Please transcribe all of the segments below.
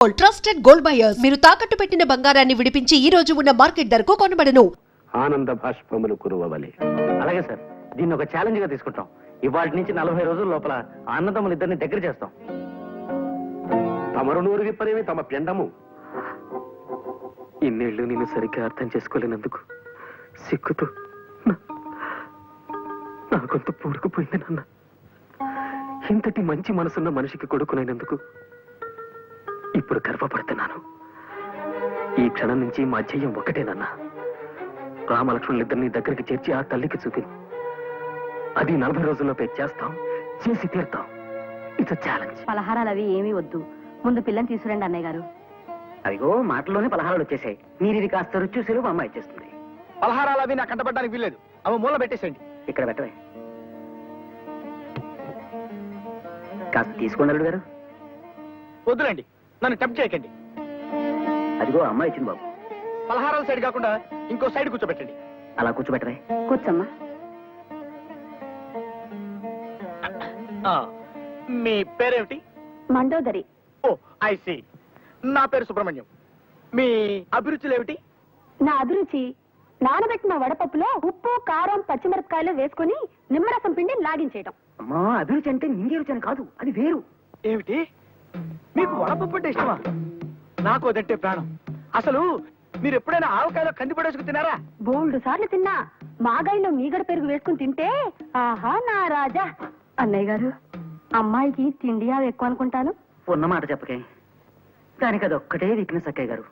Trusted gold buyers మీరు తాకట్టు పెట్టిన బంగారాన్ని విడిపించి ఈ రోజు ఉన్న మార్కెట్ ధరకు కొనబడను. ఆనంద భాష్పములు కురువవలే. అలాగే సార్, దీన్ని ఒక ఛాలెంజ్ గా తీసుకుంటాం. ఇవాటి నుంచి 40 రోజుల లోపల అన్నదమ్ములు ఇద్దరిని దగ్గర చేస్తాం. తమరు నూరు విప్పరేమి తమ పిండము. ఇన్నేళ్లు నేను సరిగ్గా అర్థం చేసుకోలేనందుకు సిగ్గుతో నా గొంతు పూరుకుపోయింది నాన్న. ఇంతటి మంచి మనసున్న మనిషికి కొడుకునైనందుకు ఇప్పుడు గర్వపడుతున్నాను. ఈ క్షణం నుంచి మా జయం ఒకటేనన్నా. రామలక్ష్మణులిద్దరినీ దగ్గరికి చేర్చి ఆ తల్లికి చూపి అది 40 రోజుల్లోపే చేస్తాం, చేసి తీరుతాం. It's challenge. పలహారాలు అవి ఏమీ వద్దు, ముందు పిల్లని తీసుకురండి అన్నయ్య గారు. అదిగో మాటల్లోనే పలహారాలు వచ్చేసాయి. మీరు ఇది కాస్త రుచి చూసి అమ్మ ఇచ్చేస్తుంది. పలహారాలు అవి నాకు కంటపడడానికి వీల్లేదు. అవి మూల పెట్టేసేయండి. ఇక్కడ పెట్టవే. కాస్త తీసుకోండి అల్లుడు గారు. వద్దులేండి, నన్ను టెంప్ట్ చేయకండి. అదిగో అమ్మ ఇచ్చింది బాబు. పలహారాల సైడ్ కాకుండా ఇంకో సైడ్ కూర్చోబెట్టండి. అలా కూర్చోబెట్టవే. కూర్చోమ్మా. మీ పేరేమిటి? మండోదరి. ఓ ఐ సీ. నా పేరు సుబ్రహ్మణ్యం. మీ అభిరుచులు ఏమిటి? నా అభిరుచి నానబెట్టిన వడపప్పులో ఉప్పు, కారం, పచ్చిమిరపకాయలు వేసుకుని నిమ్మరసం పిండి లాగించేయటం. అమ్మా, అభిరుచి అంటే నింగే రుచి అని కాదు, అది వేరు. ఏమిటి? మీకు వడపప్పు అంటే ఇష్టమా? నాకు అదంటే ప్రాణం. అసలు మీరు ఎప్పుడైనా ఆవకాయలో కంది పడేసుకు తిన్నారా? బోల్డ్ సార్లు తిన్నా. మాగాయిలో మీగడ పెరుగు వేసుకుని తింటే ఆహా నా రాజా. అన్నయ్య గారు, అమ్మాయికి తిండి అవి ఎక్కువ అనుకుంటాను. ఉన్నమాట చెప్పకే, దానికి అది ఒక్కటే వీక్నెస్ అక్కయ్య గారు.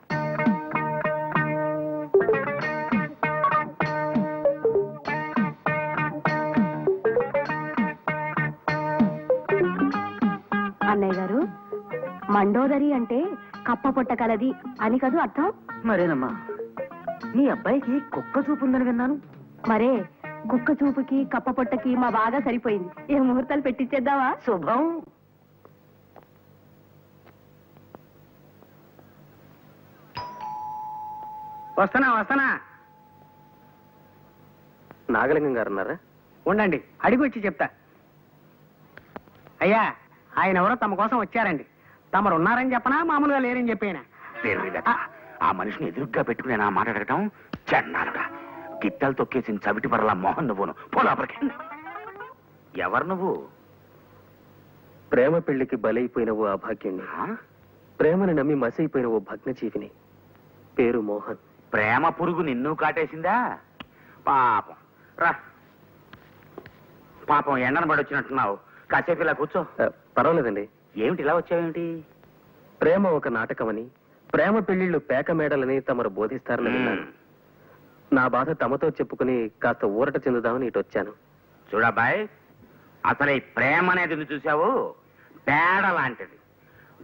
అన్నయ్య గారు, మండోదరి అంటే కప్ప పొట్ట కలది అని కదూ అర్థం? మరేనమ్మా, మీ అబ్బాయికి కుక్క చూపు ఉందని విన్నాను. మరే కుక్క చూపుకి కప్ప పొట్టకి మా బాగా సరిపోయింది. ఏ ముహూర్తాలు పెట్టించేద్దావా? శుభం. వస్తానా. నాగలింగం గారు ఉన్నారా? ఉండండి, అడిగి వచ్చి చెప్తా. అయ్యా, ఆయన ఎవరో తమ కోసం వచ్చారండి. తమరు ఉన్నారని చెప్పనా, మామూలుగా లేరని చెప్పేనా? ఆ మనిషిని ఎదురుగ్గా పెట్టుకుని నా మాట అడగటం చెన్నాలుగా. గిట్టలు తొక్కేసిన చవిటి పరలా మోహన్ నువ్వును పోలాపలికి. ఎవరు నువ్వు? ప్రేమ పెళ్లికి బలైపోయిన ఓ అభాగ్యుణ్ణి, ప్రేమని నమ్మి మసైపోయిన ఓ భగ్నజీవిని. పేరు మోహన్. ప్రేమ పురుగు నిన్ను కాటేసిందా? పాపం రా. పాపం ఎండను పడొచ్చినట్టున్నావు. కాసేపు ఇలా కూర్చో. పర్వాలేదండి. ఏమిటి ఇలా వచ్చావేమిటి? ప్రేమ ఒక నాటకమని, ప్రేమ పెళ్లిళ్లు పేక మేడలని తమరు బోధిస్తారని విన్నాను. నా బాధ తమతో చెప్పుకుని కాస్త ఊరట చెందుదామని ఇటు వచ్చాను. చూడబ్బాయ్, అసలు ఈ ప్రేమ అనేది చూసావు, పేడ లాంటిది.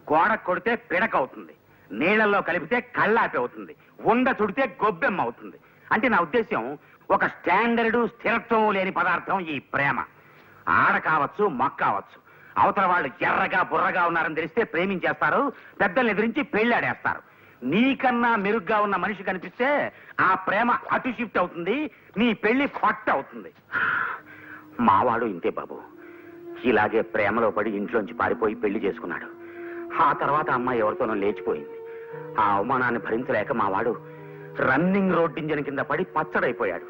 గోడ కొడితే పిడక అవుతుంది, నీళ్లలో కలిపితే కళ్ళాపి అవుతుంది, ఉండ చుడితే గొబ్బెమ్మ అవుతుంది. అంటే నా ఉద్దేశం, ఒక స్టాండర్డు స్థిరత్వం లేని పదార్థం ఈ ప్రేమ. ఆడ కావచ్చు, మొక్క కావచ్చు. అవతల వాళ్ళు ఎర్రగా బుర్రగా ఉన్నారని తెలిస్తే ప్రేమించేస్తారు, పెద్దల్ని ఎదిరించి పెళ్ళాడేస్తారు. నీకన్నా మెరుగ్గా ఉన్న మనిషి కనిపిస్తే ఆ ప్రేమ అటు షిఫ్ట్ అవుతుంది, నీ పెళ్లి ఫట్ అవుతుంది. మావాడు ఇంతే బాబు. ఇలాగే ప్రేమలో పడి ఇంట్లోంచి పారిపోయి పెళ్లి చేసుకున్నాడు. ఆ తర్వాత అమ్మాయి ఎవరితోనో లేచిపోయింది. ఆ అవమానాన్ని భరించలేక మావాడు రన్నింగ్ రోడ్ ఇంజన్ కింద పడి పచ్చడైపోయాడు.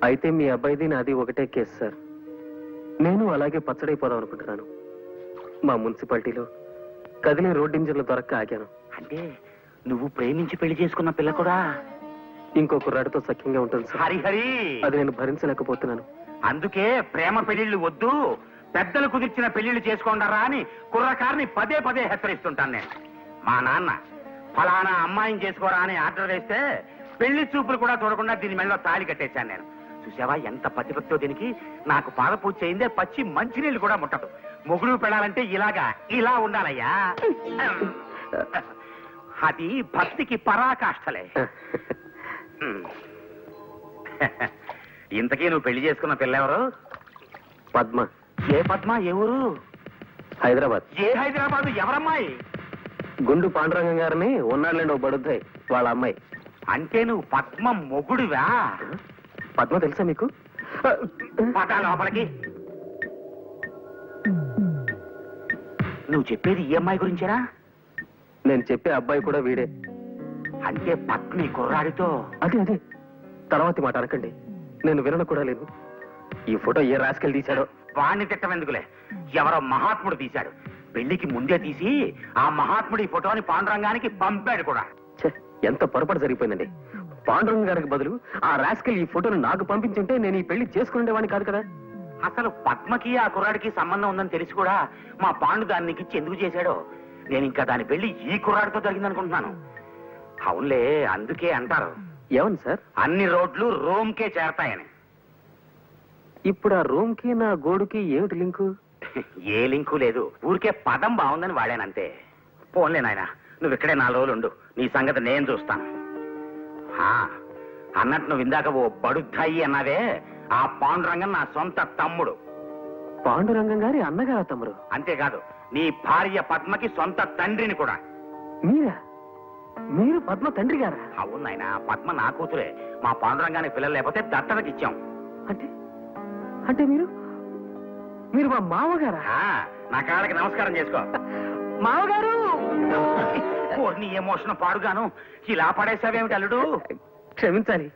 అయితే మీ అబ్బాయిది నాది ఒకటే కేసు సార్. నేను అలాగే పచ్చడైపోదాం అనుకుంటున్నాను. మా మున్సిపాలిటీలో కదిలే రోడ్ ఇంజన్లు దొరక్క ఆగాను. అంటే నువ్వు ప్రేమించి పెళ్లి చేసుకున్న పిల్ల కూడా ఇంకో కుర్రాడితో సఖ్యంగా ఉంటుంది సార్. హరిహరి, అది నేను భరించలేకపోతున్నాను. అందుకే ప్రేమ పెళ్లిళ్ళు వద్దు, పెద్దలు కుదిర్చిన పెళ్లిళ్ళు చేసుకోండారా అని కుర్రకారిని పదే పదే హెచ్చరిస్తుంటాను నేను. మా నాన్న ఫలానా అమ్మాయిని చేసుకోరా అని ఆర్డర్ వేస్తే పెళ్లి చూపులు కూడా చూడకుండా దీని మెడలో తాళి కట్టేశాను నేను. చూసావా ఎంత పతిభక్తో దీనికి? నాకు పాదపూజ చేయిందే పచ్చి మంచినీళ్ళు కూడా ముట్టదు. మొగుడు పెళ్ళాలంటే ఇలా ఉండాలయ్యా. అది భక్తికి పరాకాష్ఠలే. ఇంతకీ నువ్వు పెళ్లి చేసుకున్న పిల్ల ఎవరు? పద్మ. ఏ పద్మ? ఏ ఊరు? హైదరాబాద్. ఏ హైదరాబాద్? ఎవరమ్మాయి? గుండు పాండురంగం గారిని ఉన్నాడులేండి ఓ బడుద్దాయి, వాళ్ళ అమ్మాయి. అంటే నువ్వు పద్మ మొగుడువా? పద్మ తెలుసా మీకు? పదా లోపలికి. నువ్వు చెప్పేది ఈ అమ్మాయి గురించేనా? నేను చెప్పే అబ్బాయి కూడా వీడే. అంటే పత్ని కుర్రాడితో? అదే తర్వాతి మాట అనకండి, నేను వినను కూడా లేదు. ఈ ఫోటో ఏ రాసుకెళ్ళి తీశాడో. వాణ్ణి తిట్టమెందుకులే, ఎవరో మహాత్ముడు తీశాడు. పెళ్లికి ముందే తీసి ఆ మహాత్ముడు ఈ ఫోటోని పాండురంగానికి పంపాడు కూడా. ఛే, ఎంత పొరపాటు జరిగిపోయిందండి. పాండురంగ గారికి బదులు ఆ రాస్కెల్ ఈ ఫోటోను నాకు పంపించుంటే నేను ఈ పెళ్లి చేసుకునేవాడిని కాదు కదా. అసలు పద్మకి ఆ కుర్రాడికి సంబంధం ఉందని తెలిసి కూడా మా పాండు దాన్ని నీకిచ్చి ఎందుకు చేశాడో, నేను ఇంకా దాని పెళ్లి ఈ కుర్రాడితో జరిగిందనుకుంటున్నాను. అవునులే, అందుకే అంటారు ఏమని సార్, అన్ని రోడ్లు రోమ్కే చేరతాయని. ఇప్పుడు ఆ రూమ్ కి నా గోడుకి ఏమిటి లింకు? ఏ లింకు లేదు, ఊరికే పదం బాగుందని వాడానంతే. పోన్లే నాయనా, నువ్వు ఇక్కడే 4 రోజులు ఉండు, నీ సంగతి నేను చూస్తాను. అన్నట్టు నువ్వు ఇందాక ఓ బడుద్దాయి అన్నావే, ఆ పాండురంగం నా సొంత తమ్ముడు. పాండురంగం గారి అన్నగారా తమ్ముడు? అంతేకాదు, నీ భార్య పద్మకి సొంత తండ్రిని కూడా. మీరా? మీరు పద్మ తండ్రి గారా? అవును నాయనా, పద్మ నా కూతురే. మా పాండురంగానికి పిల్లలు లేకపోతే దత్తతకి ఇచ్చాం. అంటే మీరు మా మామగారా? నా కాళ్ళకి నమస్కారం చేసుకో. మామగారు! నీ ఎమోషన్ పాడుగాను ఇలా పడేసావేమిటి అల్లుడు? క్షమించాలి,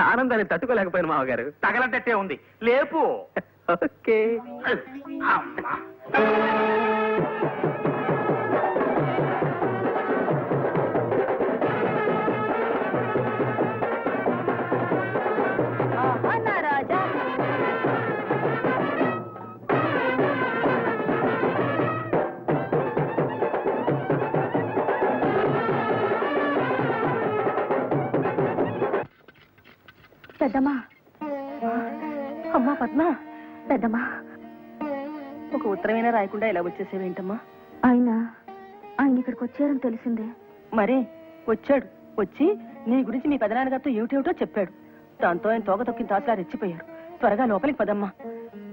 ఆనందాన్ని తట్టుకోలేకపోయాను మామగారు. తగలటట్టే ఉంది, లేపు. ఓకే. అమ్మా. ఆహా నా రాజా. పెద్దమ్మా, అమ్మా పద్మ, పెద్దమ్మా, ఒక ఉత్తరమైనా రాయకుండా ఇలా వచ్చేసేవేంటమ్మా? ఆయన ఇక్కడికి వచ్చారని తెలిసిందే. మరే వచ్చాడు, వచ్చి నీ గురించి మీ పెదనాన్నగారితో ఏమిటేమిటో చెప్పాడు. దాంతో ఆయన తోక తొక్కిన తాసులా రెచ్చిపోయారు. త్వరగా లోపలికి పదమ్మా.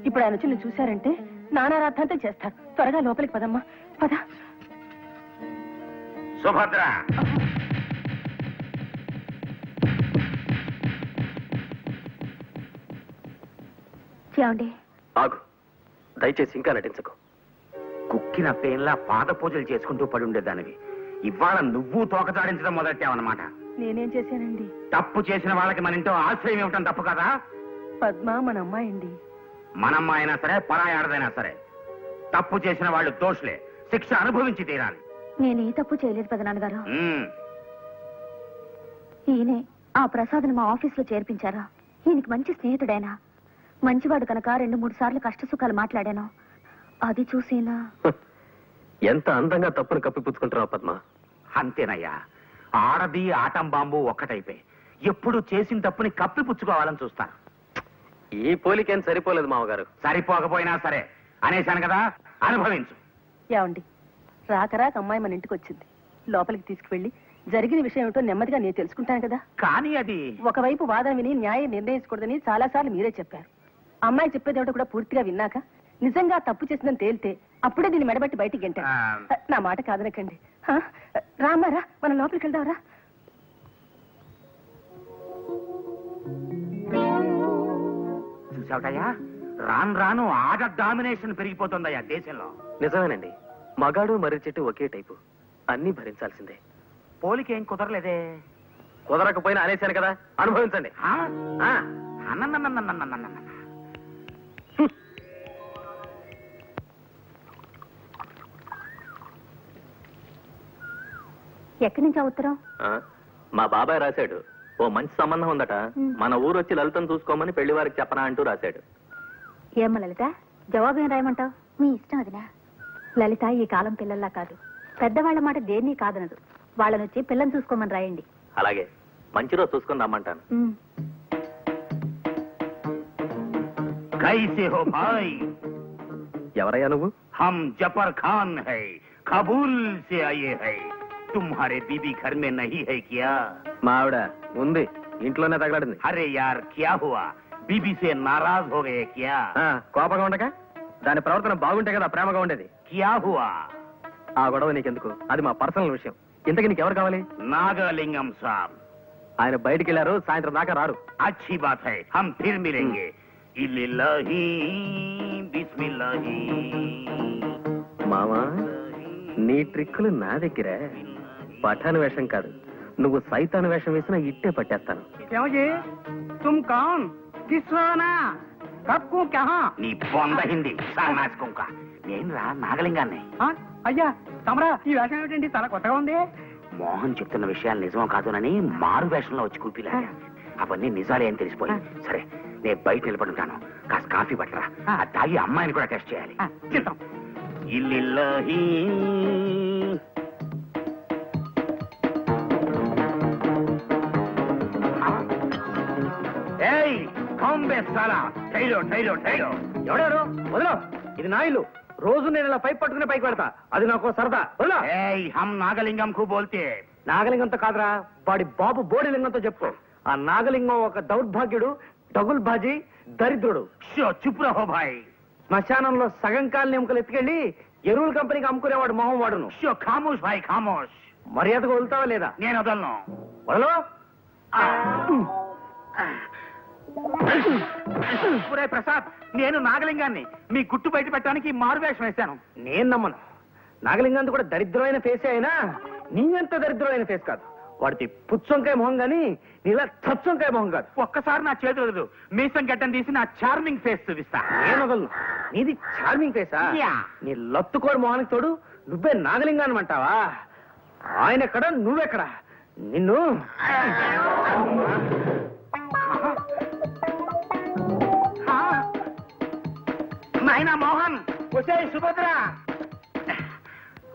ఇప్పుడు ఆయన వచ్చి నేను చూశారంటే నానారార్థంతో చేస్తారు. త్వరగా లోపలికి పదమ్మా, పద. సుభద్ర, ఏమండి? ఆగు, దయచేసి ఇంకా నటించకు. కుక్కిన పేన్లా పాద పూజలు చేసుకుంటూ పడి ఉండేదానివి, ఇవాళ నువ్వు తోకచాడించడం మొదలెట్టావన్నమాట. నేనేం చేశానండి? తప్పు చేసిన వాళ్ళకి మన ఇంట్లో ఆశ్రయం ఇవ్వటం తప్పు కదా? పద్మ మన అమ్మాయి అండి. మనమ్మ అయినా సరే, పరాయాడదైనా సరే, తప్పు చేసిన వాళ్ళు దోషులే, శిక్ష అనుభవించి తీరాలి. నేను ఏ తప్పు చేయలేదు పెదనాన్నగారు. ఉమ్, ఈయనే ఆ ప్రసాద్ని మా ఆఫీసులో చేర్పించారా? ఈయనకి మంచి స్నేహితుడైనా, మంచివాడు కనుక 2-3 సార్లు కష్ట సుఖాలు మాట్లాడాను. అది చూసేనా ఎంత అందంగా తప్పును కప్పిపుచ్చుకుంటున్నావు పద్మ. అంతేనయ్యా, ఆడది ఆటం బాంబు ఒక్కటైపోయి ఎప్పుడు చేసిన తప్పుని కప్పిపుచ్చుకోవాలని చూస్తాను. ఈ పోలికేం సరిపోలేదు మామగారు. సరిపోకపోయినా సరే అనేశాను కదా, అనుభవించు. ఏమండి, రాక అమ్మాయి మన ఇంటికి వచ్చింది. లోపలికి తీసుకువెళ్ళి జరిగిన విషయం ఏమిటో నెమ్మదిగా నేను తెలుసుకుంటాను కదా. కానీ అది ఒకవైపు వాదన విని న్యాయం నిర్ణయించకూడదని చాలా సార్లు మీరే చెప్పారు. అమ్మాయి చెప్పేదేమిటో కూడా పూర్తిగా విన్నాక నిజంగా తప్పు చేసిందని తేలితే అప్పుడే దీన్ని మెడబట్టి బయటికి గంటాను. నా మాట కాదనకండి. రామారా, మనం లోపలికి వెళ్దాంరా. చూసావటయ్యా, రాను రాను ఆడ డామినేషన్ పెరిగిపోతుందయ్యా దేశంలో. నిజమేనండి, మగాడు మర్రి చెట్టు ఒకే టైపు, అన్ని భరించాల్సిందే. పోలికేం కుదరలేదే. కుదరకపోయినా అనేశాను కదా, అనుభవించండి. అన్నన్నన్నన్నన్నన్నన్న. ఎక్కడి నుంచి ఆ ఉత్తరం? మా బాబాయ్ రాశాడు, ఓ మంచి సంబంధం ఉందట, మన ఊరు వచ్చి లలితను చూసుకోమని పెళ్లి వారికి చెప్పనా అంటూ రాశాడు. ఏమ్మ లలిత, జవాబు ఏం రాయమంటావు? మీ ఇష్టం వదినా. లలిత ఈ కాలం పిల్లల్లా కాదు, పెద్దవాళ్ల మాట దేన్ని కాదనదు. వాళ్ళని వచ్చి పిల్లని చూసుకోమని రాయండి. అలాగే, మంచి రోజు చూసుకుని రమ్మంటాను. कैसे हो भाई? ఎవరయ్యా నువ్వు? हम जफर खान है, काबुल से आए हैं. तुम्हारे बीबी घर में नहीं है क्या? మా ఆవిడ ఉంది, ఇంట్లోనే తగలడింది. अरे यार क्या हुआ? बीबी से नाराज हो गए क्या? కోపంగా ఉండక దాని ప్రవర్తన బాగుంటే కదా ప్రేమగా ఉండేది. क्या हुआ? ఆ గొడవ నీకెందుకు, అది మా పర్సనల్ విషయం. ఇంతకీ నీకెవరు కావాలి? नागलिंगम साहब. ఆయన బయటికి వెళ్ళారు, సాయంత్రం దాకా రారు. अच्छी बात है, हम फिर मिलेंगे. इल्लिल्लाही बिस्मिल्लाही. మామా, నీ ట్రిక్కులు నా దగ్గర. పఠాను వేషం కాదు, నువ్వు సైతాను వేషం వేసినా ఇట్టే పట్టేస్తాను. తుమ్ కౌన్ కిస్రోనా కప్కు కహా నీ బొంద హిందీ సన్నాసుకుంక. నేను రా నాగలింగాన్ని. అయ్యా తమరా ఈ వేషం ఏమిటండి చాలా కొత్తగా ఉంది. మోహన్ చెప్తున్న విషయాలు నిజమో కాదోనని మారు వేషంలో వచ్చి కూపిలా. అవన్నీ నిజాలే అని తెలిసిపోయి. సరే నేను బయట నిలబడుంటాను, కాస్త కాఫీ పట్టరా. అది తాగి అమ్మాయిని కూడా టెస్ట్ చేయాలి. చిత్తం ఇల్లిల్లాహి ఏయ్ కాంబే సాలా టైలో టైలో టైలో. ఎవడారు వదలో, ఇది నా ఇల్లు. రోజు నేను ఇలా పైప్ పట్టుకునే పైకి పెడతా, అది నాకు సరదా. వదలో. ఏయ్ హమ్ నాగలింగం కు బోల్తే. నాగలింగంతో కాదురా, వాడి బాబు బోడిలింగంతో చెప్పు. ఆ నాగలింగం ఒక దౌర్భాగ్యుడు, దగుల్బాజీ, దరిద్రుడు. షో చుప్ రహో భాయ్. శ్మశానంలో సగం కాలని ఎముకలు ఎత్తుకెళ్ళి ఎరువుల కంపెనీకి అమ్ముకునేవాడు మొహం వాడును. షో ఖామోష్ భాయ్ ఖామోష్. మర్యాదగా వదులుతావా లేదా? నేను వదలను. వదలో. ఒరే ప్రసాద్, నేను నాగలింగాన్ని మీ గుట్టు బయట పెట్టడానికి మారు వేషం వేశాను. నేను నమ్మను. నాగలింగంతో కూడా దరిద్రమైన ఫేసే అయినా నీ ఎంత దరిద్రమైన ఫేస్ కాదు. వాడికి పుచ్చొంకాయ మొహం గాని నీలా చచ్చొంకాయ మొహం కాదు. ఒక్కసారి నా చేతులు వదలు, మీసం గడ్డం తీసి నా చార్మింగ్ ఫేస్ చూపిస్తా. నేను వదలను. నీది చార్మింగ్ ఫేసా? యా. నీ లత్తుకోడు మొహానికి తోడు నువ్వే నాగలింగాన్ని అంటావా? ఆయన ఎక్కడ, నువ్వెక్కడ? నిన్ను నాయనా మోహన్, వచ్చే సుభద్ర.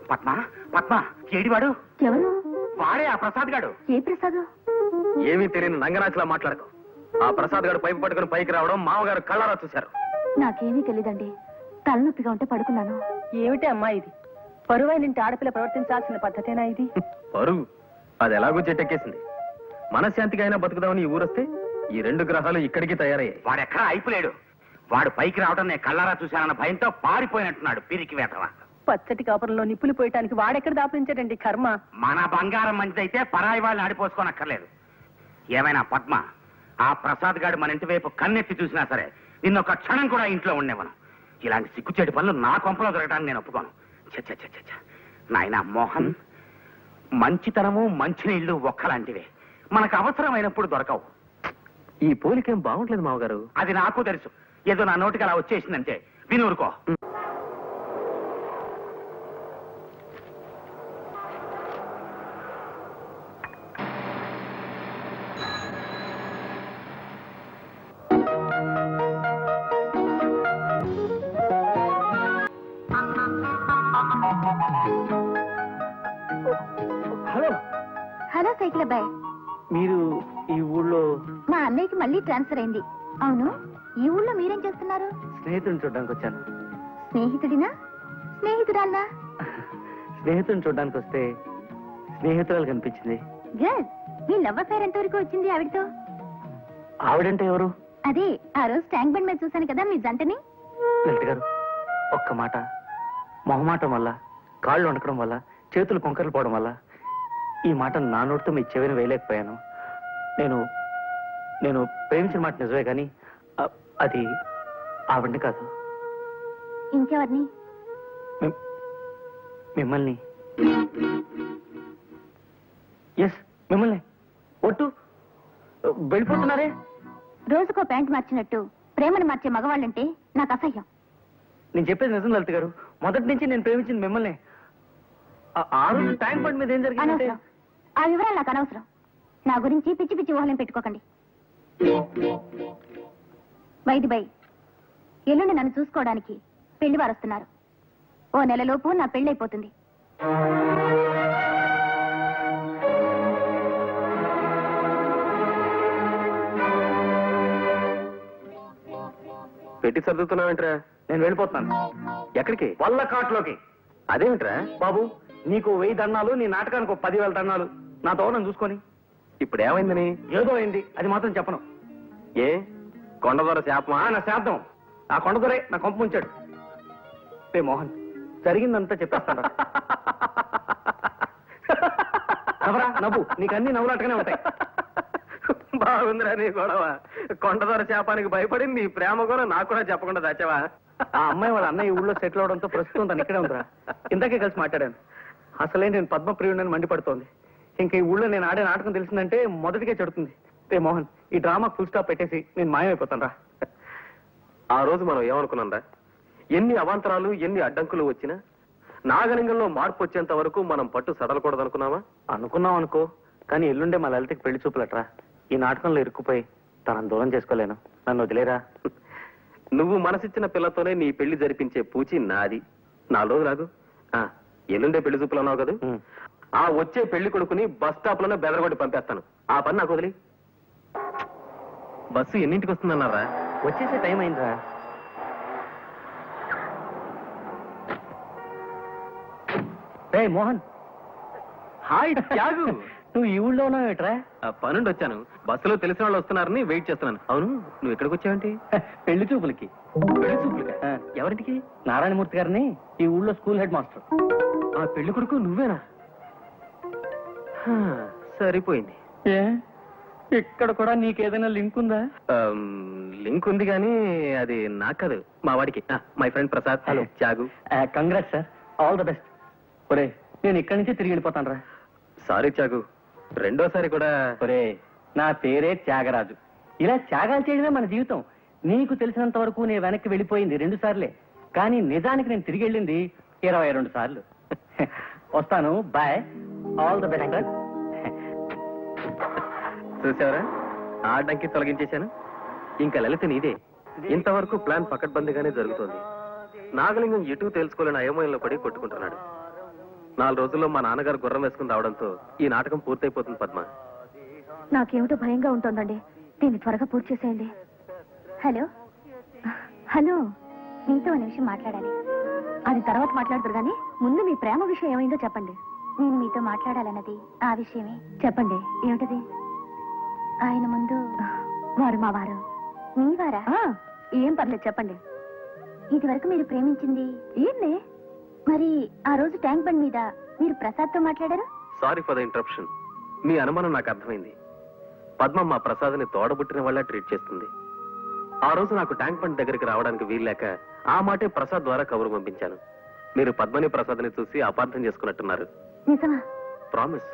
పద్మ పద్మ, ఏడివాడు? ఎవరు? వాడే ఆ ప్రసాద్ గాడు. ఏ ప్రసాదు? ఏమీ తెలియని నంగరాజులా మాట్లాడకు. ఆ ప్రసాద్ గారు పైపు పట్టుకుని పైకి రావడం మామగారు కళ్ళారా చూశారు. నాకేమీ తెలీదండి. తలనొప్పిగా ఉంటే పడుకున్నాను. ఏమిటి అమ్మా ఇది? పరువైన ఇంటి ఆడపిల్ల ప్రవర్తించాల్సిన పద్ధతేనా ఇది? పరువు అది ఎలాగో చెట్టెక్కేసింది. మనశ్శాంతిగా అయినా బతుకుదామని ఈ ఊరొస్తే ఈ రెండు గ్రహాలు ఇక్కడికి తయారయ్యాయి. వాడెక్కడా అయిపోలేడు. వాడు పైకి రావడం నేను కళ్ళారా చూశానన్న భయంతో పారిపోయినట్టున్నాడు పిరికి వేతవా. పచ్చటి కాపురంలో నిప్పులు పోయటానికి వాడెక్కడ దాపించాడండి కర్మ. మన బంగారం మంచిదైతే పరాయి వాళ్ళని ఆడిపోసుకోనక్కర్లేదు. ఏమైనా పద్మ, ఆ ప్రసాద్ గారు మన ఇంటి వైపు కన్నెత్తి చూసినా సరే నిన్నొక క్షణం కూడా ఇంట్లో ఉండేవను. ఇలాంటి సిగ్గుచేటి పనులు నా కొంపలో దొరకడానికి నేను ఒప్పుకోను. చచ్చ నాయనా మోహన్, మంచితనము మంచినీళ్లు ఒక్కలాంటివే. మనకు అవసరమైనప్పుడు దొరకవు. ఈ పోలికేం బాగుంటలేదు మామగారు. అది నాకు తెలుసు. ఏదో నా నోటికి అలా వచ్చేసిందంటే వినూరుకో. హలో. హలో సైకిల్ అబ్బాయి. మీరు ఈ ఊళ్ళో మా అన్నయ్యకి మళ్ళీ ట్రాన్స్ఫర్ అయింది. అవును, ఈ ఊళ్ళో మీరేం చేస్తున్నారు? స్నేహితుడిని చూడడానికి వచ్చాను. స్నేహితుడినా, స్నేహితురాల్నా? స్నేహితుడిని చూడడానికి వస్తే స్నేహితురాలు కనిపించింది. గర్ల్, మీ లవ్ అఫేర్ ఎంత వరకు వచ్చింది ఆవిడతో? ఆవిడంటే ఎవరు? అదే ఆ రోజు ట్యాంక్ బండ్ మీద చూశాను కదా మీ జంటని. లలిత గారు, ఒక్క మాట. మొహమాటం వల్ల, కాళ్ళు వణకడం వల్ల, చేతులు కొంకర్లు పోవడం వల్ల ఈ మాట నా నోటితో మీ చెవిని వేయలేకపోయాను. నేను ప్రేమించిన మాట నిజమే కానీ అది ఆవిడ్ని కాదు. ఇంకెవరిని? మిమ్మల్ని. ఎస్, మిమ్మల్ని. ఒట్టు. వెళ్ళిపోతున్నారే? రోజుకో ప్యాంట్ మార్చినట్టు ప్రేమను మార్చే మగవాళ్ళంటే నాకు అసహ్యం. నేను చెప్పేది నిజం లలిత గారు. మొదటి నుంచి నేను ప్రేమించింది మిమ్మల్ని. ఆ రోజు ట్యాంక్ బండ్ మీద ఏం జరిగిందంటే... అనవసరం, ఆ వివరాలు నాకు అనవసరం. నా గురించి పిచ్చి పిచ్చి ఊహలం పెట్టుకోకండి. వైది బై, ఎల్లుండి నన్ను చూసుకోవడానికి పెళ్లి వారు వస్తున్నారు. ఓ నెలలోపు నా పెళ్ళైపోతుంది. పెట్టి సర్దుతున్నావేంట్రా? నేను వెళ్ళిపోతున్నాను. ఎక్కడికి? వల్లకాట్లోకి. అదేమిట్రా? బాబు, నీకు 1000 దండాలు, నీ నాటకానికి 10,000 దండాలు. నాతో నన్ను చూసుకొని. ఇప్పుడు ఏమైందని? ఏదో అయింది, అది మాత్రం చెప్పను. ఏ కొండదొర శాపమా? నా శాబ్దం. ఆ కొండదొరే నా కొంప ముంచాడు. రే మోహన్, జరిగిందంతా చెప్పేస్తాను. నవ్వరా, నవ్వు. నీకు అన్ని నవ్వులాటగానే ఉంటాయి. బాగుందిరా నీ గొడవ. కొండదొర శాపానికి భయపడి నీ ప్రేమ కూడా నాకు కూడా చెప్పకుండా దాచావా? ఆ అమ్మాయి వాళ్ళ అన్నయ్య ఊళ్ళో సెటిల్ అవడంతో ప్రస్తుతం తను ఇక్కడే ఉందిరా. ఇంతకే కలిసి మాట్లాడాను. అసలే నేను పద్మప్రియుడని మండిపడుతోంది. ఇంకా ఈ ఊళ్ళో నేను ఆడే నాటకం తెలిసిందంటే మొదటిగా చెడుతుంది. రే మోహన్, ఈ డ్రామా ఫుల్ స్టాప్ పెట్టేసి నేను మాయమైపోతాను రా. ఆ రోజు మనం ఏమనుకున్నాం రా, ఎన్ని అవాంతరాలు ఎన్ని అడ్డంకులు వచ్చినా నాగలింగంలో మార్పు వచ్చేంత వరకు మనం పట్టు సడలకూడదు అనుకున్నావా? అనుకున్నాం అనుకో, కానీ ఎల్లుండే మా లలితకి పెళ్లి చూపులట్రా. ఈ నాటకంలో ఇరుక్కుపోయి తనను దూరం చేసుకోలేను. నన్ను వదిలేరా. నువ్వు మనసిచ్చిన పిల్లతోనే నీ పెళ్లి జరిపించే పూచి నాది. 4 రోజులు ఆగు. ఎల్లుండే పెళ్లి చూపులు అన్నావు కదా, ఆ వచ్చే పెళ్లి కొడుకుని బస్ స్టాప్ లోనే బెదరగొట్టి పంపేస్తాను. ఆ పని నాకు వదిలి. బస్సు ఎన్నింటికి వస్తుందన్నారా? వచ్చేసే టైం అయిందిరా. రే మోహన్. హాయ్ త్యాగు. నువ్వు ఈ ఊళ్ళో ఉన్నావు ఏట్రా? పనుండి వచ్చాను. బస్సులో తెలిసిన వాళ్ళు వస్తున్నారని వెయిట్ చేస్తున్నాను. అవును, నువ్వు ఎక్కడికి వచ్చావేంటి? పెళ్లి చూపులకి. పెళ్లి చూపులుగా? ఎవరింటికి? నారాయణమూర్తి గారిని, ఈ ఊళ్ళో స్కూల్ హెడ్ మాస్టర్. ఆ పెళ్లి కొడుకు నువ్వేనా? సరిపోయింది. ఏ ఇక్కడ కూడా నీకేదైనా లింక్ ఉందా? లింక్ ఉంది కానీ అది నాకు కాదు, మా వాడికి. My friend Prasad. Hello Thyagu. Congrats sir, all the best. ఒరే, నేను ఇక్కడి నుంచి తిరిగి వెళ్ళిపోతాను రా. సారీ త్యాగు, రెండోసారి కూడా. ఒరే, నా పేరే త్యాగరాజు. ఇలా త్యాగాలు చేయడమే మన జీవితం. నీకు తెలిసినంత వరకు నేను వెనక్కి వెళ్ళిపోయింది 2 సార్లే, కానీ నిజానికి నేను తిరిగి వెళ్ళింది 22 సార్లు. వస్తాను, బాయ్, ఆల్ ద బెస్ట్. చూసావరా, ఆ అడ్డంకి తొలగించేశాను. ఇంకా లలిత నీదే. ఇంతవరకు ప్లాన్ పకడ్బందీగానే జరుగుతోంది. నాగలింగం ఎటు తెలుసుకోలేని అయోమయంలో పడి కొట్టుకుంటున్నాడు. 4 రోజుల్లో మా నాన్నగారు గుర్రం వేసుకుని రావడంతో ఈ నాటకం పూర్తయిపోతుంది పద్మ. నాకేమిటో భయంగా ఉంటుందండి. దీన్ని త్వరగా పూర్తి చేసేయండి. హలో హలో, మీతో అనే విషయం మాట్లాడాలి. అది తర్వాత మాట్లాడుతారు కానీ ముందు మీ ప్రేమ విషయం ఏమైందో చెప్పండి. నేను మీతో మాట్లాడాలన్నది ఆ విషయమే. చెప్పండి, ఏమిటది? ఆయన ముందు వారు మా వారు. మీ వారా? ఏం పర్లేదు, చెప్పండి. ఇది వరకు మీరు ప్రేమించింది ఏంటి? మరి ఆ రోజు ట్యాంక్ బండ్ మీద మీరు ప్రసాద్తో మాట్లాడారు. Sorry for the interruption. మీ అనుమానం నాకు అర్థమైంది. పద్మ మా ప్రసాద్ని తోడబుట్టిన వాళ్ళ ట్రీట్ చేస్తుంది. ఆ రోజు నాకు ట్యాంక్ బండ్ దగ్గరికి రావడానికి వీల్లేక ఆ మాటే ప్రసాద్ ద్వారా కబురు పంపించాను. మీరు పద్మని ప్రసాద్ని చూసి అపార్థం చేసుకున్నట్టున్నారు. నిజమా? ప్రామిస్.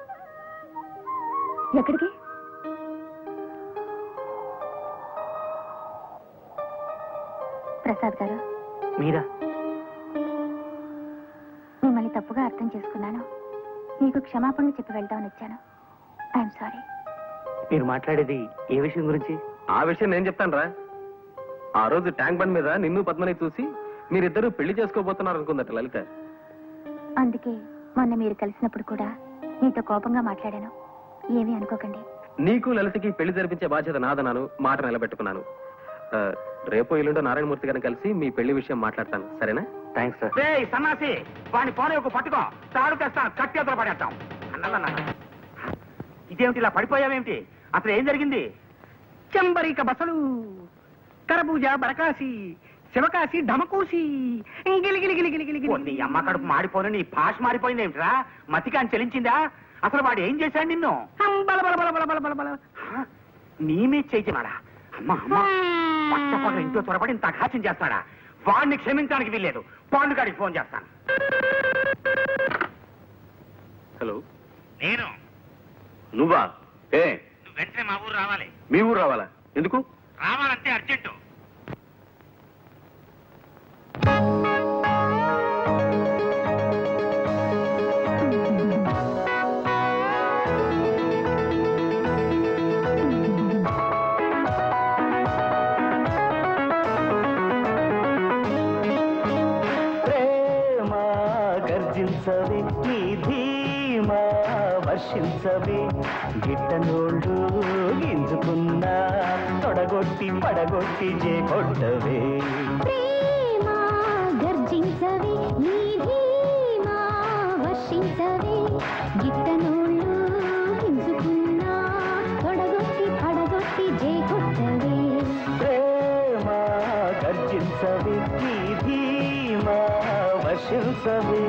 ఎక్కడికి? ప్రసాద్ గారు, మీరా? మిమ్మల్ని తప్పుగా అర్థం చేసుకున్నాను. మీకు క్షమాపణలు చెప్పి వెళ్దామని వచ్చాను. I'm sorry. మీరు మాట్లాడేది ఏ విషయం గురించి? ఆ విషయం నేను చెప్తాను రా. ఆ రోజు ట్యాంక్ బండ్ మీద నిన్ను పద్మని చూసి మీరిద్దరూ పెళ్లి చేసుకోబోతున్నారు అనుకుందట లలిత. అందుకే మొన్న మీరు కలిసినప్పుడు కూడా మీతో కోపంగా మాట్లాడాను. ఏమీ అనుకోకండి. నీకు లలితకి పెళ్లి జరిపించే బాధ్యత నాదన్నాను, మాట నిలబెట్టుకున్నాను. రేపు ఎల్లుండో నారాయణమూర్తి గారిని కలిసి మీ పెళ్లి విషయం మాట్లాడతాను, సరేనా? Thanks sir. సన్నాసి, వాడిని పోనీ ఒక పట్టుకో, తాడు తెస్తాను, కట్టేతలు పడేస్తాం. ఇదేమిటి ఇలా పడిపోయావేమిటి? అసలు ఏం జరిగింది? చెంబరిక బసలు, కరబూజ, బరకాసి, శివకాశి, ఢమకూసి, నీ అమ్మ కడుపు మాడిపోను, నీ భాష మారిపోయింది ఏమిట్రా? మతికాని చెలించిందా? అసలు వాడు ఏం చేశాడు నిన్ను? నీమే చేయించినాడా? అమ్మా అమ్మా, పట్టపగల ఇంట్లో త్వరపడి ఇంత ఘాత్యం చేస్తాడా? వాడిని క్షమించడానికి వీల్లేదు. పాండుగాడికి ఫోన్ చేస్తాను. హలో, నేను. నువ్వా? నువ్వు వెంటనే మా ఊరు రావాలి. మీ ఊరు రావాలా? ఎందుకు? రావాలంటే అర్జెంటు. గర్జించవే నీ ధీమా వర్షించవే, గిట్టనోళ్ళు గింజుకున్నా తొడగొట్టి పడగొట్టి కొట్టవే. ప్రేమా గర్జించవే నీ ధీమా వర్షించవే, గిట్టనోళ్ళు గింజుకున్నా తొడగొట్టి పడగొట్టి కొట్టవే. ప్రేమా గర్జించవే నీ ధీమా వర్షించవే.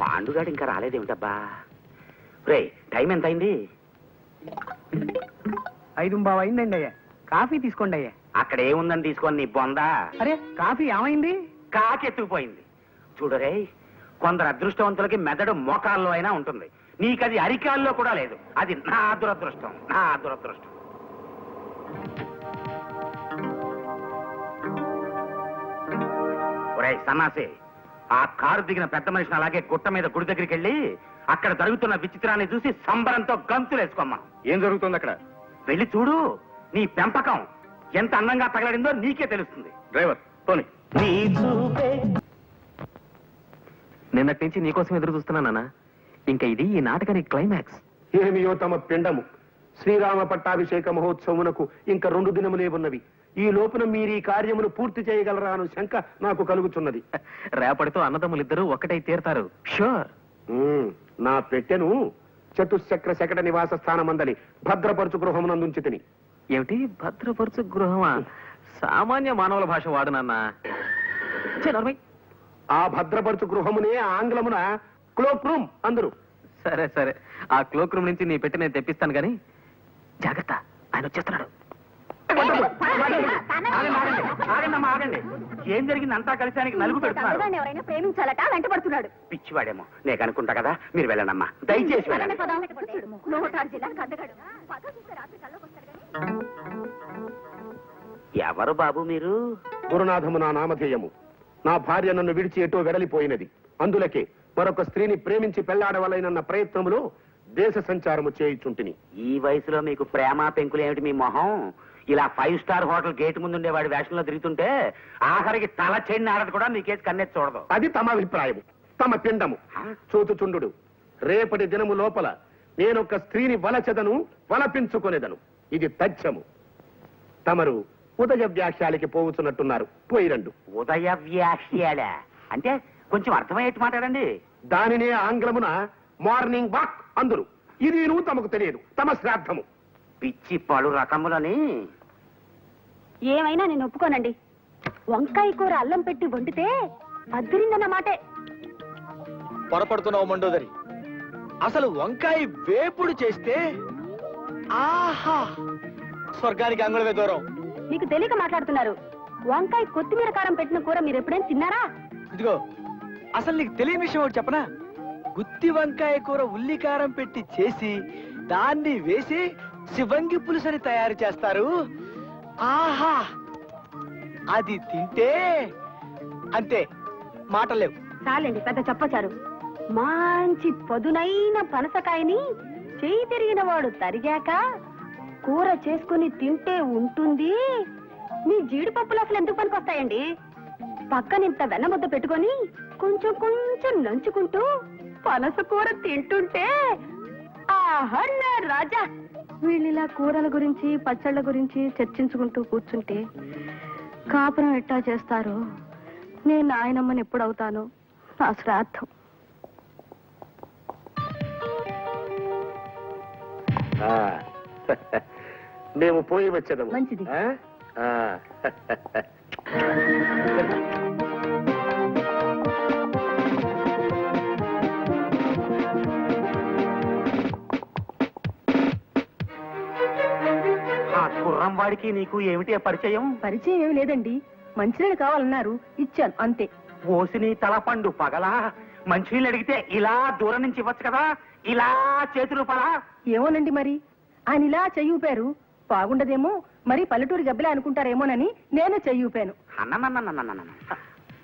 పాండుగాడు ఇంకా రాలేదేమిటబ్బా? రే, టైం ఎంత అయింది? 5:15 అయిందండి అయ్యా. కాఫీ తీసుకోండి అయ్యా. అక్కడ ఏముందని తీసుకొని నీ బొందా? అరే కాఫీ ఏమైంది? కాకెత్తుకుపోయింది. చూడరే, కొందరు అదృష్టవంతులకి మెదడు మోకాల్లో అయినా ఉంటుంది. నీకది అరికాల్లో కూడా లేదు. అది నా దురదృష్టం, నా దురదృష్టం. ఒరేయ్ సన్నాసి, ఆ కారు దిగిన పెద్ద మనిషిని అలాగే గుట్ట మీద గుడి దగ్గరికి వెళ్ళి అక్కడ జరుగుతున్న విచిత్రాన్ని చూసి సంబరంతో గంతులేసుకోమ్మా. ఏం జరుగుతుంది అక్కడ? వెళ్ళి చూడు. నీ పెంపకం ఎంత అందంగా తగలడిందో నీకే తెలుస్తుంది. డ్రైవర్ పోనీ. నీ చూపే నిన్నటి నుంచి నీకోసం ఎదురు చూస్తున్నానా? ఇంకా ఇది ఈ నాటకానికి క్లైమాక్స్. ఏమియో తమ పిండము. శ్రీరామ పట్టాభిషేక మహోత్సవమునకు ఇంకా 2 దినములే ఉన్నవి. ఈ లోపున మీరు ఈ కార్యమును పూర్తి చేయగలరా అను శంక నాకు కలుగుతున్నది. రేపటితో అన్నదమ్ములిద్దరూ ఒక్కటై తీరతారు. షూర్. నా పెట్టెను చతుశ్చక్ర శకట నివాస స్థానమందలి భద్రపరచు గృహమునందుంచి తిని. ఏమిటి భద్రపరచు గృహమా? సామాన్య మానవుల భాష వాడు నాన్న. ఆ భద్రపరచు గృహమునే ఆంగ్లమున క్లోక్ రూమ్ అందరు. సరే సరే, ఆ క్లోక్ రూమ్ నుంచి నీ పెట్టి నేను తెప్పిస్తాను గాని జాగ్రత్త, ఆయన వచ్చేస్తున్నాడు. ఆగండమ్మా, ఆగండి. ఏం జరిగింది? అంతా కలిసి ఆయనకి నలుగు పెడుతున్నారు. ఎవరైనా ప్రేమించాలట, వెంటబడుతున్నాడు. పిచ్చివాడేమో, నేను అనుకుంటా కదా. మీరు వెళ్ళండమ్మా, దయచేసి వెళ్ళండి. ఎవరు బాబు మీరు? గురునాథము నా నామధేయము. నా భార్య నన్ను విడిచి ఎటో వెడలిపోయినది. అందులకే మరొక స్త్రీని ప్రేమించి పెళ్లాడవలైనన్న ప్రయత్నములో దేశ సంచారము చేయుచుంటిని. ఈ వయసులో మీకు ప్రేమ పెంకులు ఏమిటి? మీ మొహం ఇలా 5 స్టార్ హోటల్ గేట్ ముందుండే వాడి వేషంలో తిరుగుతుంటే ఆఖరికి తల చెడిని ఆడదు కూడా మీకేసి కన్నెత్తి చూడదు. అది తమ అభిప్రాయము, తమ పిండము. చూచుచుండు, రేపటి దినము లోపల నేనొక స్త్రీని వలచెదను, వలపించుకొనేదను. ఇది తథ్యము. తమరు ఉదయ వ్యాఖ్యాలకి పోవుచున్నట్టున్నారు. పోయిరండు. ఉదయ వ్యాఖ్యాల అంటే కొంచెం అర్థమయ్యేట్టు మాట్లాడండి. దానినే ఆంగ్లమున మార్నింగ్ వాక్ అందురు. ఇది తమకు తెలియదు. తమ శ్రాద్ధము. పిచ్చి పలు రకములని. ఏమైనా నేను ఒప్పుకోనండి. వంకాయ కూర అల్లం పెట్టి వండితే అద్దరిందన్న మాటే. పొరపడుతున్నావు మండోదరి. అసలు వంకాయ వేపుడు చేస్తే ఆహా, స్వర్గానికి అంగుళమే దూరం. మీకు తెలియక మాట్లాడుతున్నారు. వంకాయ కొత్తిమీర కారం పెట్టిన కూర మీరు ఎప్పుడైనా తిన్నారా? ఇదిగో, అసలు నీకు తెలియని విషయం ఒకటి చెప్పనా? గుత్తి వంకాయ కూర ఉల్లి కారం పెట్టి చేసి దాన్ని వేసి శివంగి పులుసని తయారు చేస్తారు. ఆహా, అది తింటే అంతే, మాటలేవు. చాలండి, పెద్ద చెప్పచారు. మంచి పదునైన పనసకాయని చేయి తిరిగిన వాడు తరిగాక కూర చేసుకుని తింటే ఉంటుంది. మీ జీడిపప్పులు అసలు ఎందుకు పనికొస్తాయండి? పక్కనింత వెన్నముద్ద పెట్టుకొని కొంచెం కొంచెం నంచుకుంటూ పనస కూర తింటుంటే ఆహా నా రాజా. వీళ్ళిలా కూరల గురించి పచ్చళ్ళ గురించి చర్చించుకుంటూ కూర్చుంటే కాపురం ఎట్టా చేస్తారు? నేను నాయనమ్మని ఎప్పుడవుతాను? నా శ్రాద్ధం. మేము పోయి వచ్చేదాము. మంచిది. ఆ కుర్రం వాడికి నీకు ఏమిటి పరిచయం? పరిచయం ఏమి లేదండి. మంచినీళ్ళు కావాలన్నారు, ఇచ్చాను అంతే. ఓసిని తలపండు పగలా. మంచినీళ్ళు అడిగితే ఇలా దూరం నుంచి ఇవ్వచ్చు కదా, ఇలా చేతులు పలా. ఏమోనండి మరి, ఆయన ఇలా చెయ్యి ఊపారు. బాగుండదేమో, మరి పల్లెటూరి గబ్బిలా అనుకుంటారేమోనని నేను చెయ్యి ఊపాను. అన్ననన్ననన్ననన్న.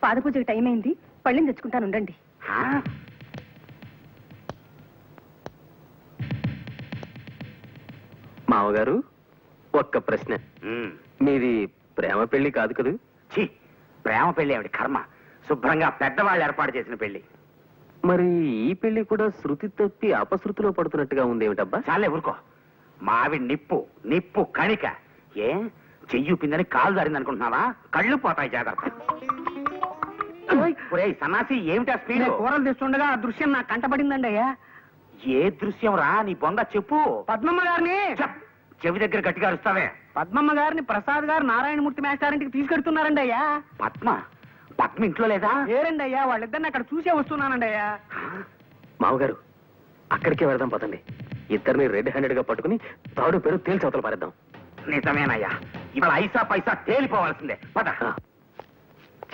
పాదపూజకి టైం అయింది, పళ్ళని తెచ్చుకుంటాను ఉండండి. ఆ? మావగారు, ఒక్క ప్రశ్న. మీది ప్రేమ పెళ్లి కాదు కదూ? ఛీ, ప్రేమ పెళ్లి ఏమిటి కర్మ? శుభ్రంగా పెద్దవాళ్ళు ఏర్పాటు చేసిన పెళ్లి. మరి ఈ పెళ్లి కూడా శృతి తప్పి అపశృతిలో పడుతున్నట్టుగా ఉందేమిటబ్బా? చాలే ఊరుకో. మావి నిప్పు నిప్పు కణిక. ఏ చెయ్యుపిందని కాలు జారింది అనుకుంటున్నావా? కళ్ళు పోతాయి, జాగ్రత్త. ఒరేయ్ సన్నాసి, ఏమిటా స్పీడ్? కూరలు తెస్తుండగా ఆ దృశ్యం నాకు కంటపడిందండి అయ్యా. ఏ దృశ్యం రా? నీ బొంద చెప్పు. పద్మమ్మ గారిని చెవి దగ్గర గట్టిగా అరుస్తావే. పద్మమ్మ గారిని ప్రసాద్ గారు నారాయణమూర్తి మేస్టారింటికి తీసుకెడుతున్నారండి అయ్యా. పద్మ పద్మ ఇంట్లో లేదా? లేరండి అయ్యా, వాళ్ళిద్దరిని అక్కడ చూసే వస్తున్నానండి అయ్యా. మామగారు అక్కడికే వెళదాం పదండి. ఇద్దరిని రెడ్ హ్యాండెడ్ గా పట్టుకుని తాడు పేరు తేల్చవతలు పారేద్దాం. నిజమేనయ్యా, ఇవాళ ఐసా పైసా తేలిపోవాల్సిందే. పద.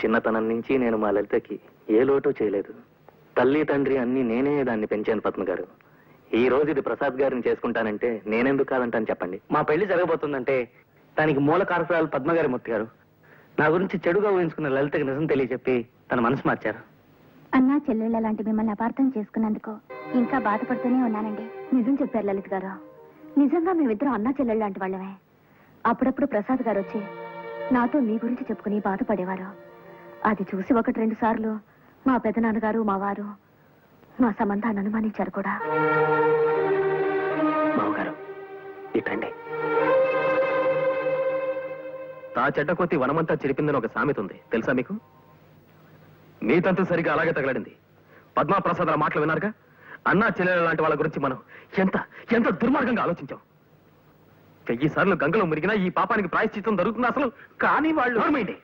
చిన్నతనం నుంచి నేను మా లలితకి ఏ లోటు చేయలేదు. తల్లి తండ్రి అన్ని నేనే దాన్ని పెంచాను పద్మ గారు. ఈ రోజు ఇది ప్రసాద్ గారిని చేసుకుంటానంటే నేనెందుకు కాదంటాను చెప్పండి. మా పెళ్లి జరగబోతుందంటే దానికి మూల కారకురాలు పద్మగారి మూర్తి గారు. నా గురించి చెడుగా ఊహించుకున్న లలితకి నిజం తెలియజెప్పి తన మనసు మార్చారు. అన్నా చెల్లెళ్ళ లాంటి మిమ్మల్ని అపార్థం చేసుకున్నందుకు ఇంకా బాధపడుతూనే ఉన్నానండి. నిజం చెప్పారు లలిత్ గారు. నిజంగా మేమిద్దరం అన్నా చెల్లెళ్ళ లాంటి వాళ్ళమే. అప్పుడప్పుడు ప్రసాద్ గారు వచ్చి నాతో మీ గురించి చెప్పుకుని బాధపడేవారు. అది చూసి 1-2 సార్లు మా పెదనాన్నగారు మా వారు మా సంబంధాన్ని అనుమానించారు కూడా. మామగారు ఇటండి. తా చెడ్డ కొత్తి వనమంతా చెరిపిందని ఒక సామెత ఉంది, తెలుసా మీకు? మీ తంతు సరిగా అలాగే తగలడింది. పద్మా ప్రసాద్ మాటలు విన్నారుగా. అన్నా చెల్లెల లాంటి వాళ్ళ గురించి మనం ఎంత ఎంత దుర్మార్గంగా ఆలోచించాం. 1000 సార్లు గంగలో మురిగినా ఈ పాపానికి ప్రాయశ్చిత్తం దొరుకుతుంది అసలు. కానీ వాళ్ళు నోర్మైండి.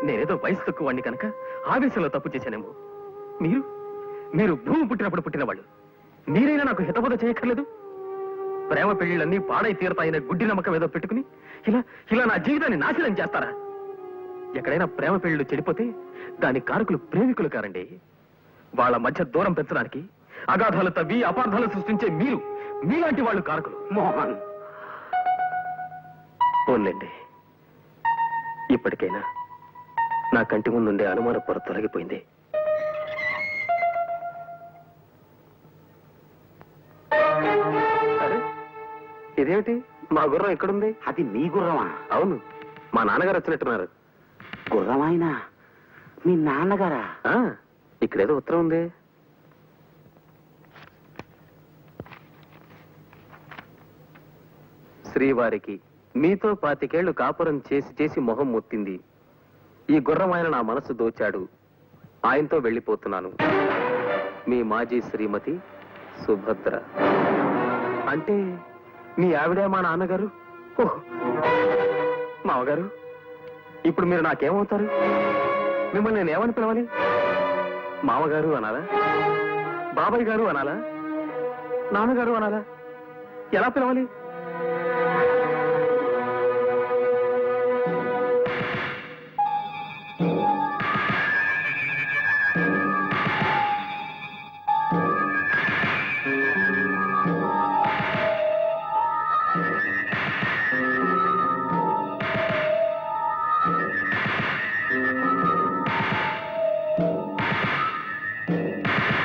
నేనేదో వయసు తక్కువ వాడిని కనుక ఆవేశంలో తప్పు చేశానేమో. మీరు మీరు భూమి పుట్టినప్పుడు పుట్టిన వాళ్ళు. మీరైనా నాకు హితబోధ చేయక్కర్లేదు. ప్రేమ పెళ్లిళ్ళన్నీ పాడై తీరతాయనే గుడ్డి నమ్మకం ఏదో పెట్టుకుని ఇలా ఇలా నా జీవితాన్ని నాశనం చేస్తారా? ఎక్కడైనా ప్రేమ పెళ్లిళ్ళు చెడిపోతే దాని కారకులు ప్రేమికులు కారండి. వాళ్ళ మధ్య దూరం పెంచడానికి అగాధాలు తవ్వి అపార్థాలు సృష్టించే మీరు, మీలాంటి వాళ్ళు కారకులు. మోహన్, పోన్లేండి, ఇప్పటికైనా నా కంటి ముందుండే అనుమాన పొర తొలగిపోయింది. అరే, ఇదేమిటి? మా గుర్రం ఎక్కడుంది? అది మీ గుర్రమా? అవును, మా నాన్నగారు వచ్చినట్టున్నారు. గుర్రమైనా మీ నాన్నగారా? ఇక్కడేదో ఉత్తరం ఉంది. శ్రీవారికి మీతో 25 ఏళ్లు కాపురం చేసి చేసి మొహం ముత్తింది. ఈ గుర్రం ఆయన నా మనసు దోచాడు. ఆయనతో వెళ్ళిపోతున్నాను. మీ మాజీ శ్రీమతి సుభద్ర. అంటే మీ ఆవిడే మా నాన్నగారు? ఓహ్, మామగారు, ఇప్పుడు మీరు నాకేమవుతారు? మిమ్మల్ని నేను ఏమని పిలవాలి? మామగారు అనాలా? బాబాయ్ గారు అనాలా? నాన్నగారు అనాలా? ఎలా పిలవాలి?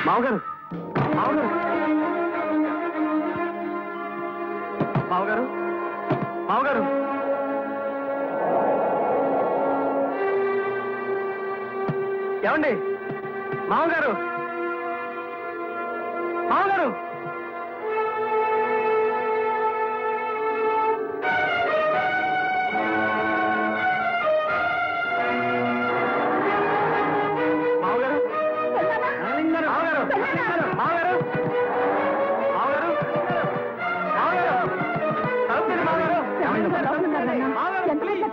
మామగారు, మామగారు, మామగారు, మామగారు, ఏమండి? మామగారు, మామగారు,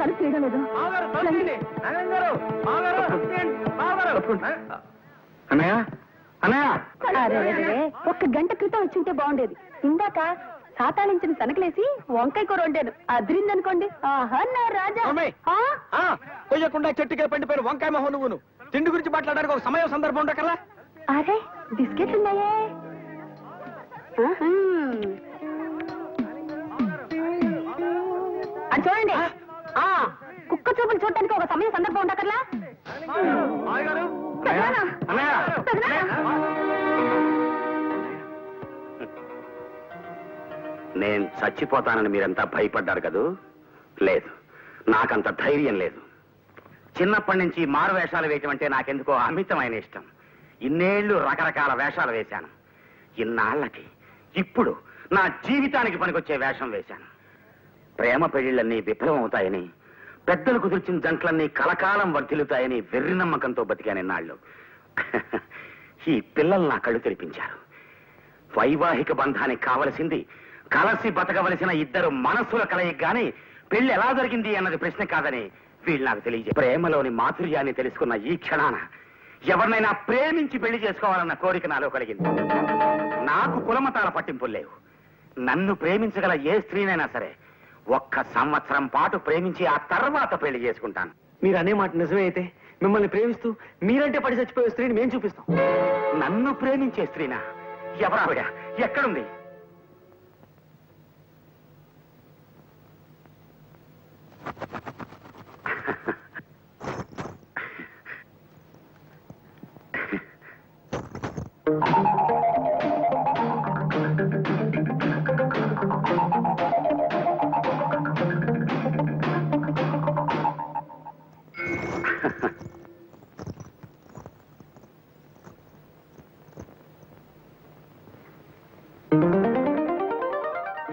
తలుపు తీయడం లేదు. అన్నయ్య, అన్నయ్య, అరే, 1 గంట క్రితం వచ్చుంటే బాగుండేది. ఇందాక సాతాళించిన తనకలేసి వంకాయ కూర వండాను. అదిరిందనుకోండి. ఆహా నా రాజా. కొయ్యకుండా చెట్టుకే పండిపోయిన వంకాయ మొహం నువ్వును. తిండి గురించి మాట్లాడడానికి ఒక సమయం సందర్భం ఉండకల్లా. అరే, బిస్కెట్లు ఉన్నాయే. అది చూడండి. కుక్క చూపులు చూడటానికి ఒక సమయం సందర్భం ఉండకర్లా. నేను చచ్చిపోతానని మీరంతా భయపడ్డారు కదూ? లేదు, నాకంత ధైర్యం లేదు. చిన్నప్పటి నుంచి మారు వేషాలు వేయటం అంటే నాకెందుకో అమితమైన ఇష్టం. ఇన్నేళ్లు రకరకాల వేషాలు వేశాను. ఇన్నాళ్ళకి ఇప్పుడు నా జీవితానికి పనికొచ్చే వేషం వేశాను. ప్రేమ పెళ్లిళ్ళన్నీ విఫలమవుతాయని, పెద్దలు కుదిర్చిన జంటలన్నీ కలకాలం వర్ధిల్లుతాయని వెర్రి నమ్మకంతో బతికాను ఇన్నాళ్ళు. ఈ పిల్లలు నా కళ్ళు తెరిపించారు. వైవాహిక బంధానికి కావలసింది కలిసి బతకవలసిన 2 మనస్సుల కలయిక గాని పెళ్లి ఎలా జరిగింది అన్నది ప్రశ్న కాదని వీళ్ళు నాకు తెలియజే ప్రేమలోని మాధుర్యాన్ని తెలుసుకున్న ఈ క్షణాన ఎవరినైనా ప్రేమించి పెళ్లి చేసుకోవాలన్న కోరిక నాలో కలిగింది. నాకు కులమతాల పట్టింపులు లేవు. నన్ను ప్రేమించగల ఏ స్త్రీనైనా సరే 1 సంవత్సరం పాటు ప్రేమించి ఆ తర్వాత పెళ్లి చేసుకుంటాను. మీరు అనే మాట నిజమే అయితే మిమ్మల్ని ప్రేమిస్తూ మీరంటే పడి చచ్చిపోయే స్త్రీని మేము చూపిస్తాం. నన్ను ప్రేమించే స్త్రీనా? ఎవరావిడ? ఎక్కడుంది?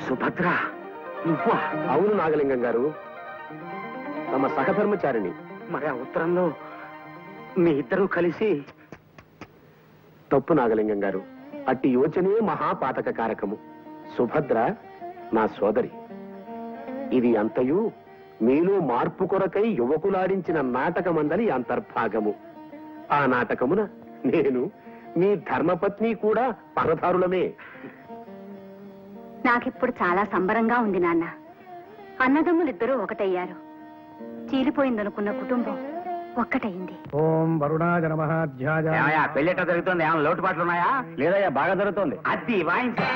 సుభద్ర, నువ్వా? అవును నాగలింగం గారు, తమ సహధర్మచారిణి. మరి ఆ ఉత్తరంలో మీ ఇద్దరూ కలిసి... తప్పు నాగలింగం గారు, అట్టి యోచనే మహాపాతక కారకము. సుభద్ర నా సోదరి. ఇది అంతయు మీలో మార్పు కొరకై యువకులాడించిన నాటకమందని అంతర్భాగము. ఆ నాటకమున నేను మీ ధర్మపత్ని కూడా పరధారులమే. నాకిప్పుడు చాలా సంబరంగా ఉంది నాన్న. అన్నదమ్ములిద్దరూ ఒకటయ్యారు. చీలిపోయిందనుకున్న కుటుంబం ఒక్కటయింది. ఓం వరుణాయ నమః ధ్యాయ. ఏమయ్యా, పెళ్ళెట్ట జరుగుతుంది? ఏమైనా లోటుపాట్లు ఉన్నాయా? లేదయ్యా, బాగా జరుగుతోంది. అది వాయించు.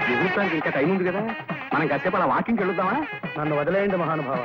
ముహూర్తానికి ఇంకా టైం ఉంది కదా, మనం కాసేపు అలా వాకింగ్కి వెళ్దామా? నన్ను వదిలేయండి మహానుభావ.